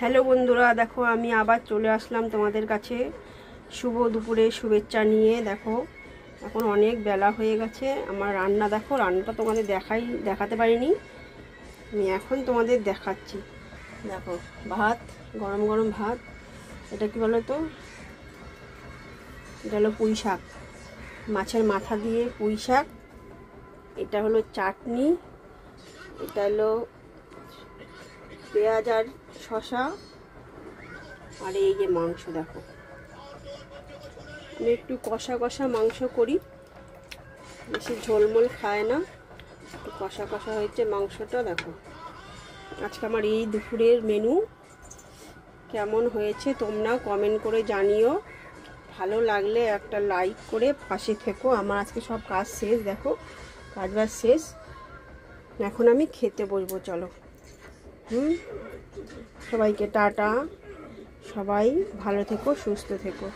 Hello বন্ধুরা, দেখো আমি আবার চলে আসলাম তোমাদের কাছে শুভ দুপুরে শুভেচ্ছা নিয়ে। দেখো এখন অনেক বেলা হয়ে গেছে, আমার রান্না দেখো, রান্নাটা তোমাদের দেখাতে পারিনি, আমি এখন তোমাদের দেখাচ্ছি। দেখো ভাত, গরম গরম ভাত। এটা কি বলো তো, এটা হলো পুঁই শাক, মাছের মাথা দিয়ে পুঁই শাক। এটা হলো চাটনি, এটা হলো পেঁয়াজ আর শসা, আর এই যে মাংস। দেখো আমি একটু কষা কষা মাংস করি, বেশি ঝোলমোল খায় না, একটু কষা কষা হয়েছে মাংসটা। দেখো আজকে আমার এই দুপুরের মেনু কেমন হয়েছে তোমরা কমেন্ট করে জানিও। ভালো লাগলে একটা লাইক করে পাশে থেকো। আমার আজকে সব কাজ শেষ, দেখো কাজবাজ শেষ, এখন আমি খেতে বসবো। চলো, সবাইকে টাটা, সবাই ভালো থেকো, সুস্থ থেকো।